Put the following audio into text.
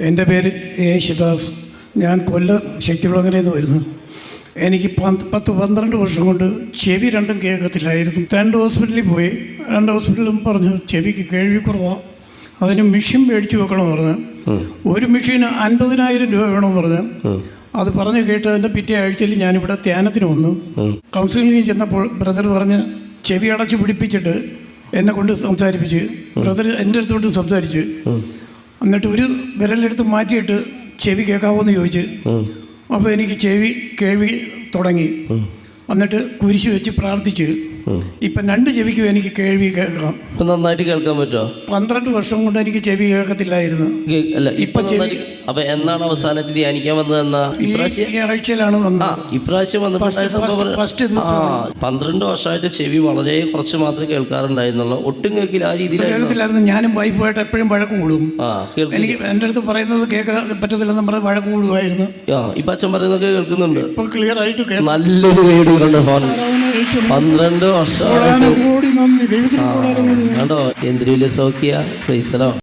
എൻ്റെ പേര് യേശുദാസ്. ഞാൻ കൊല്ലം ശക്തികുളങ്ങരയിൽ നിന്ന് വരുന്നു. എനിക്ക് 10-12 വർഷം കൊണ്ട് ചെവി രണ്ടും കേൾക്കത്തില്ലായിരുന്നു. 2 ഹോസ്പിറ്റലിൽ പോയി. 2 ഹോസ്പിറ്റലും പറഞ്ഞു ചെവിക്ക് കേൾവി കുറവാണ്, അതിന് മെഷീൻ മേടിച്ച് വെക്കണമെന്ന് പറഞ്ഞു. ഒരു മെഷീന് 50,000 രൂപ വേണമെന്ന് പറഞ്ഞു. അത് പറഞ്ഞ് കേട്ടതിൻ്റെ പിറ്റേ ആഴ്ചയിൽ ഞാനിവിടെ ധ്യാനത്തിന് വന്നു. കൗൺസിലിങ്ങിൽ ചെന്നപ്പോൾ ബ്രദർ പറഞ്ഞ് ചെവി അടച്ച് പിടിപ്പിച്ചിട്ട് എന്നെ കൊണ്ട് സംസാരിപ്പിച്ച്. ബ്രദർ എൻ്റെ അടുത്തോട്ട് സംസാരിച്ച്, എന്നിട്ട് ഒരു വിരലെടുത്ത് മാറ്റിയിട്ട് ചെവി കേൾക്കാവോന്ന് ചോദിച്ച്. അപ്പോൾ എനിക്ക് കേൾവി തുടങ്ങി. എന്നിട്ട് കുരിശ് വെച്ച് പ്രാർത്ഥിച്ച് ഇപ്പം 2 ചെവിക്കും എനിക്ക് കേൾവി കേൾക്കാം. നന്നായിട്ട് കേൾക്കാൻ പറ്റുമോ? 12 വർഷം കൊണ്ട് എനിക്ക് ചെവി കേൾക്കത്തില്ലായിരുന്നു. ഇപ്പൊ അപ്പൊ എന്നാണ് അവസാനത്തിൽ ധ്യാനിക്കാൻ വന്നതെന്നാ? ഈ ആഴ്ചയിലാണ് വന്നത്. ഇപ്രാവശ്യം വന്നപ്പോൾ 12 വർഷമായിട്ട് ചെവി വളരെ കുറച്ച് മാത്രമേ കേൾക്കാറുണ്ടായിരുന്നുള്ളൂ. ഒട്ടും കേൾക്കില്ല, ആ രീതിയിൽ കേൾക്കത്തില്ലായിരുന്നു. ഞാനും വൈഫായിട്ട് എപ്പോഴും വഴക്ക് കൂടും. എനിക്ക് എൻ്റെ അടുത്ത് പറയുന്നത് കേൾക്കാൻ പറ്റത്തില്ലെന്ന് പറഞ്ഞ് വഴക്ക് കൂടുമായിരുന്നു. ഇപ്പൊ അച്ഛൻ പറയുന്നതൊക്കെ കേൾക്കുന്നുണ്ട്. ഇപ്പൊ ക്ലിയർ ആയിട്ട് നല്ലൊരു വീടുകളുണ്ട്. 12 വർഷം കണ്ടോ എന്തൊരു വലിയ സൗഖ്യ.